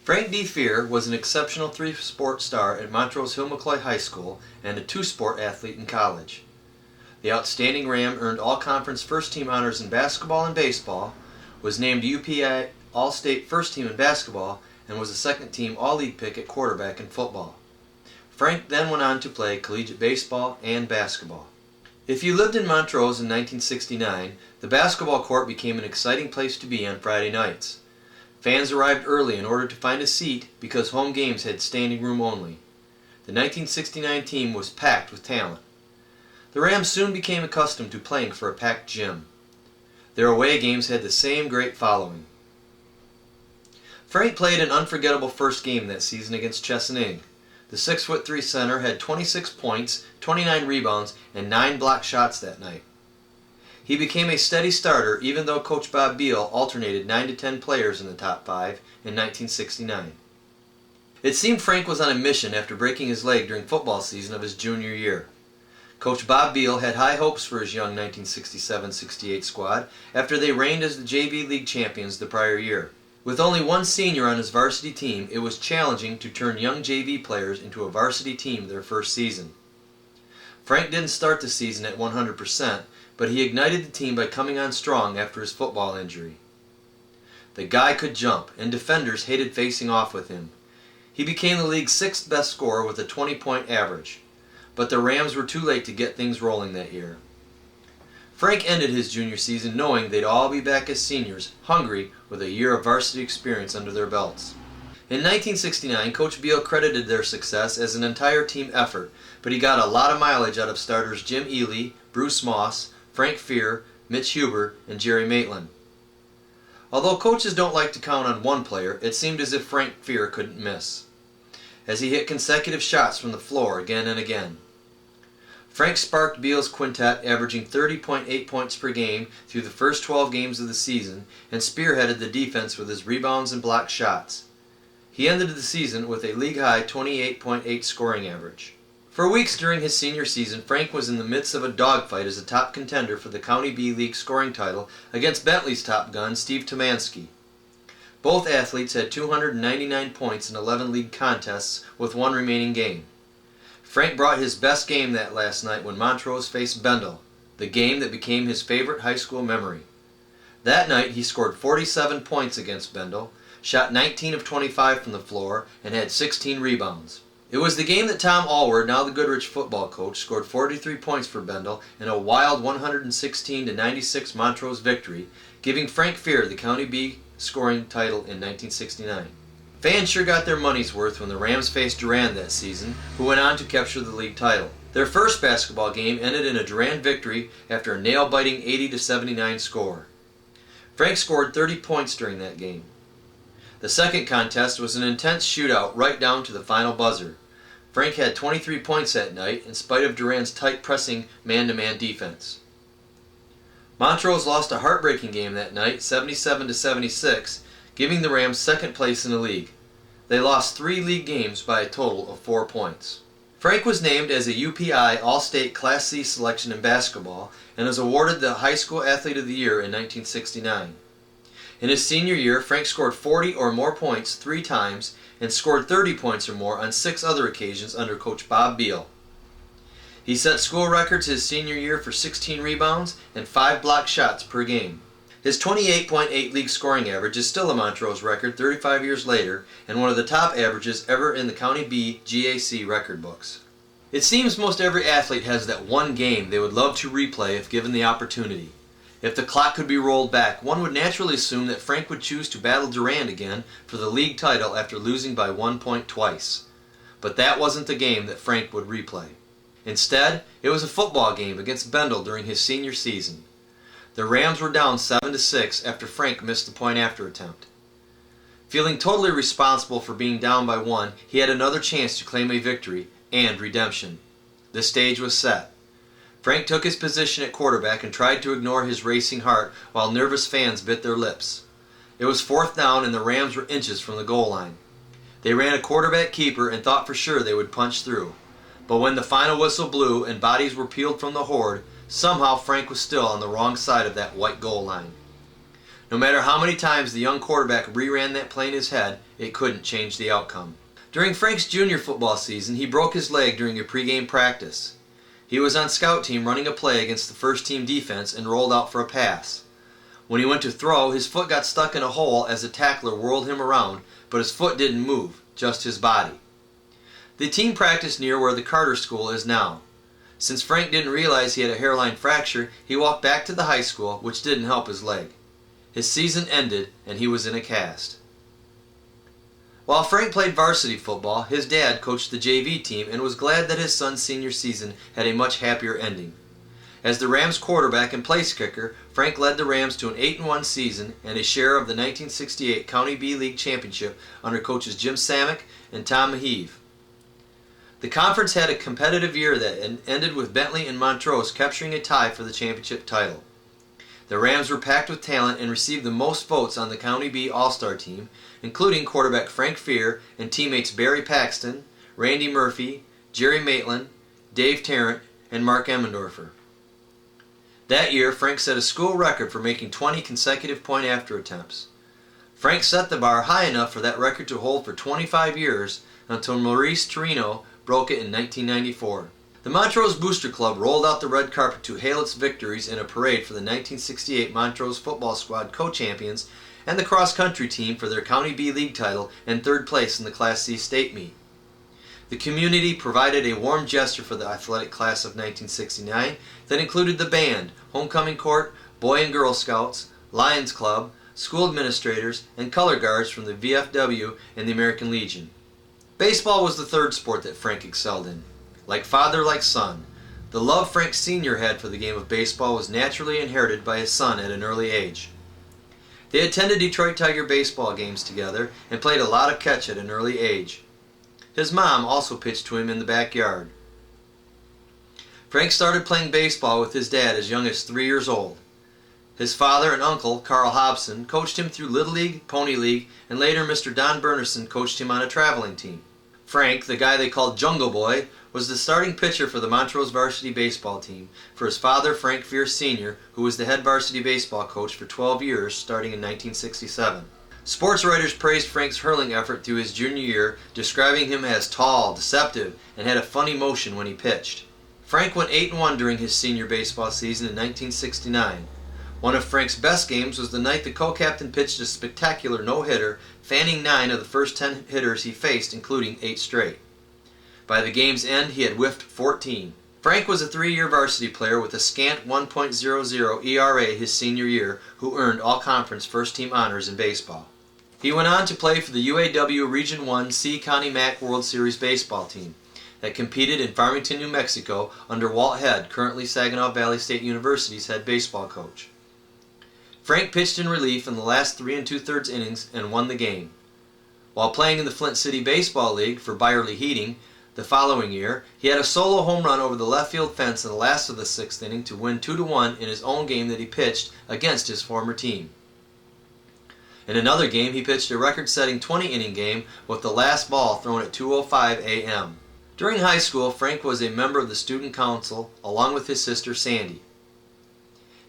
Frank D. Feher was an exceptional three-sport star at Montrose Hill-McCoy High School and a two-sport athlete in college. The outstanding Ram earned all-conference first-team honors in basketball and baseball, was named UPI All-State First-Team in basketball, and was a second-team All-League pick at quarterback in football. Frank then went on to play collegiate baseball and basketball. If you lived in Montrose in 1969, the basketball court became an exciting place to be on Friday nights. Fans arrived early in order to find a seat because home games had standing room only. The 1969 team was packed with talent. The Rams soon became accustomed to playing for a packed gym. Their away games had the same great following. Frank played an unforgettable first game that season against Chesaning. The 6'3" center had 26 points, 29 rebounds, and 9 blocked shots that night. He became a steady starter even though Coach Bob Beal alternated 9 to 10 players in the top 5 in 1969. It seemed Frank was on a mission after breaking his leg during football season of his junior year. Coach Bob Beal had high hopes for his young 1967-68 squad after they reigned as the JV League champions the prior year. With only one senior on his varsity team, it was challenging to turn young JV players into a varsity team their first season. Frank didn't start the season at 100%, but he ignited the team by coming on strong after his football injury. The guy could jump, and defenders hated facing off with him. He became the league's 6th best scorer with a 20-point average, but the Rams were too late to get things rolling that year. Frank ended his junior season knowing they'd all be back as seniors, hungry with a year of varsity experience under their belts. In 1969, Coach Beal credited their success as an entire team effort, but he got a lot of mileage out of starters Jim Ely, Bruce Moss, Frank Feher, Mitch Huber, and Jerry Maitland. Although coaches don't like to count on one player, it seemed as if Frank Feher couldn't miss, as he hit consecutive shots from the floor again and again. Frank sparked Beal's quintet, averaging 30.8 points per game through the first 12 games of the season, and spearheaded the defense with his rebounds and blocked shots. He ended the season with a league-high 28.8 scoring average. For weeks during his senior season, Frank was in the midst of a dogfight as a top contender for the County B League scoring title against Bentley's top gun, Steve Tomansky. Both athletes had 299 points in 11 league contests with one remaining game. Frank brought his best game that last night when Montrose faced Bendel, the game that became his favorite high school memory. That night he scored 47 points against Bendel, shot 19 of 25 from the floor, and had 16 rebounds. It was the game that Tom Allward, now the Goodrich football coach, scored 43 points for Bendel in a wild 116-96 Montrose victory, giving Frank Feher the County B scoring title in 1969. Fans sure got their money's worth when the Rams faced Durand that season, who went on to capture the league title. Their first basketball game ended in a Durand victory after a nail-biting 80-79 score. Frank scored 30 points during that game. The second contest was an intense shootout right down to the final buzzer. Frank had 23 points that night in spite of Durand's tight pressing man-to-man defense. Montrose lost a heartbreaking game that night, 77-76, giving the Rams second place in the league. They lost 3 league games by a total of 4 points. Frank was named as a UPI All-State Class C selection in basketball and was awarded the High School Athlete of the Year in 1969. In his senior year, Frank scored 40 or more points 3 times and scored 30 points or more on 6 other occasions under Coach Bob Beal. He set school records his senior year for 16 rebounds and 5 blocked shots per game. His 28.8 league scoring average is still a Montrose record 35 years later and one of the top averages ever in the County B GAC record books. It seems most every athlete has that one game they would love to replay if given the opportunity. If the clock could be rolled back, one would naturally assume that Frank would choose to battle Durand again for the league title after losing by 1 point twice. But that wasn't the game that Frank would replay. Instead, it was a football game against Bendel during his senior season. The Rams were down 7-6 after Frank missed the point-after attempt. Feeling totally responsible for being down by 1, he had another chance to claim a victory and redemption. The stage was set. Frank took his position at quarterback and tried to ignore his racing heart while nervous fans bit their lips. It was 4th down and the Rams were inches from the goal line. They ran a quarterback keeper and thought for sure they would punch through. But when the final whistle blew and bodies were peeled from the horde, somehow Frank was still on the wrong side of that white goal line. No matter how many times the young quarterback reran that play in his head, it couldn't change the outcome. During Frank's junior football season, he broke his leg during a pregame practice. He was on scout team running a play against the first team defense and rolled out for a pass. When he went to throw, his foot got stuck in a hole as the tackler whirled him around, but his foot didn't move, just his body. The team practiced near where the Carter School is now. Since Frank didn't realize he had a hairline fracture, he walked back to the high school, which didn't help his leg. His season ended, and he was in a cast. While Frank played varsity football, his dad coached the JV team and was glad that his son's senior season had a much happier ending. As the Rams quarterback and place kicker, Frank led the Rams to an 8-1 season and a share of the 1968 County B League Championship under coaches Jim Samick and Tom Mahive. The conference had a competitive year that ended with Bentley and Montrose capturing a tie for the championship title. The Rams were packed with talent and received the most votes on the County B All-Star team, including quarterback Frank Feher and teammates Barry Paxton, Randy Murphy, Jerry Maitland, Dave Tarrant, and Mark Emmendorfer. That year, Frank set a school record for making 20 consecutive point-after attempts. Frank set the bar high enough for that record to hold for 25 years until Maurice Torino broke it in 1994. The Montrose Booster Club rolled out the red carpet to hail its victories in a parade for the 1968 Montrose football squad co-champions and the cross-country team for their County B League title and third place in the Class C state meet. The community provided a warm gesture for the athletic class of 1969 that included the band, homecoming court, Boy and Girl Scouts, Lions Club, school administrators, and color guards from the VFW and the American Legion. Baseball was the third sport that Frank excelled in. Like father, like son, the love Frank Sr. had for the game of baseball was naturally inherited by his son at an early age. They attended Detroit Tiger baseball games together and played a lot of catch at an early age. His mom also pitched to him in the backyard. Frank started playing baseball with his dad as young as 3 years old. His father and uncle, Carl Hobson, coached him through Little League, Pony League, and later Mr. Don Bernerson coached him on a traveling team. Frank, the guy they called Jungle Boy, was the starting pitcher for the Montrose varsity baseball team for his father, Frank Feher Sr., who was the head varsity baseball coach for 12 years starting in 1967. Sports writers praised Frank's hurling effort through his junior year, describing him as tall, deceptive, and had a funny motion when he pitched. Frank went 8-1 during his senior baseball season in 1969. One of Frank's best games was the night the co-captain pitched a spectacular no-hitter, fanning 9 of the first 10 hitters he faced, including 8 straight. By the game's end, he had whiffed 14. Frank was a 3-year varsity player with a scant 1.00 ERA his senior year, who earned all-conference first-team honors in baseball. He went on to play for the UAW Region 1 C County MAC World Series baseball team that competed in Farmington, New Mexico under Walt Head, currently Saginaw Valley State University's head baseball coach. Frank pitched in relief in the last 3 2/3 innings and won the game. While playing in the Flint City Baseball League for Byerly Heating the following year, he had a solo home run over the left field fence in the last of the 6th inning to win 2-1 in his own game that he pitched against his former team. In another game, he pitched a record-setting 20-inning game with the last ball thrown at 2:05 a.m. During high school, Frank was a member of the student council along with his sister Sandy.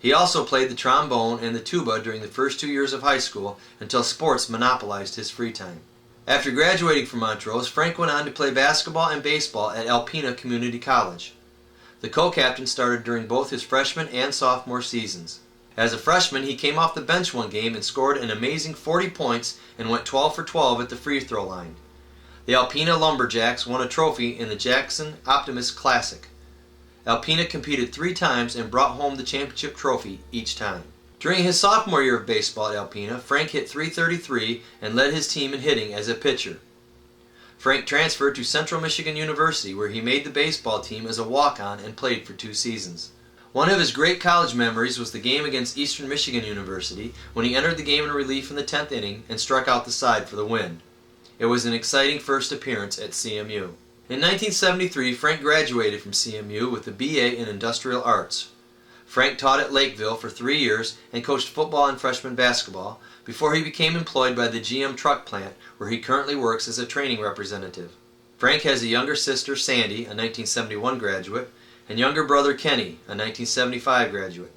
He also played the trombone and the tuba during the first 2 years of high school until sports monopolized his free time. After graduating from Montrose, Frank went on to play basketball and baseball at Alpena Community College. The co-captain started during both his freshman and sophomore seasons. As a freshman, he came off the bench one game and scored an amazing 40 points and went 12 for 12 at the free throw line. The Alpena Lumberjacks won a trophy in the Jackson Optimist Classic. Alpena competed 3 times and brought home the championship trophy each time. During his sophomore year of baseball at Alpena, Frank hit .333 and led his team in hitting as a pitcher. Frank transferred to Central Michigan University, where he made the baseball team as a walk-on and played for 2 seasons. One of his great college memories was the game against Eastern Michigan University when he entered the game in relief in the 10th inning and struck out the side for the win. It was an exciting first appearance at CMU. In 1973, Frank graduated from CMU with a BA in Industrial Arts. Frank taught at Lakeville for 3 years and coached football and freshman basketball before he became employed by the GM truck plant, where he currently works as a training representative. Frank has a younger sister, Sandy, a 1971 graduate, and younger brother Kenny, a 1975 graduate.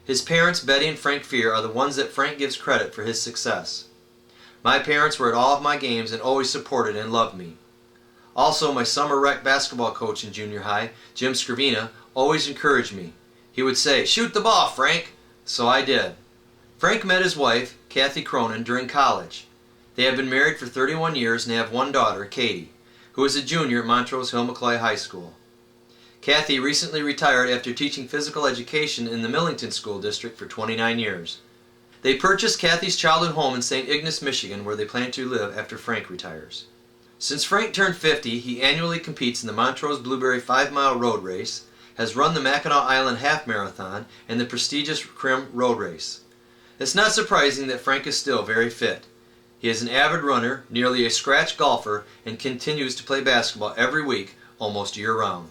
His parents, Betty and Frank Feher, are the ones that Frank gives credit for his success. My parents were at all of my games and always supported and loved me. Also, my summer rec basketball coach in junior high, Jim Scrivina, always encouraged me. He would say, "Shoot the ball, Frank!" So I did. Frank met his wife, Kathy Cronin, during college. They have been married for 31 years and have one daughter, Katie, who is a junior at Montrose Hill-McCoy High School. Kathy recently retired after teaching physical education in the Millington School District for 29 years. They purchased Kathy's childhood home in St. Ignace, Michigan, where they plan to live after Frank retires. Since Frank turned 50, he annually competes in the Montrose Blueberry 5-mile road race, has run the Mackinac Island Half Marathon, and the prestigious Krim Road Race. It's not surprising that Frank is still very fit. He is an avid runner, nearly a scratch golfer, and continues to play basketball every week, almost year-round.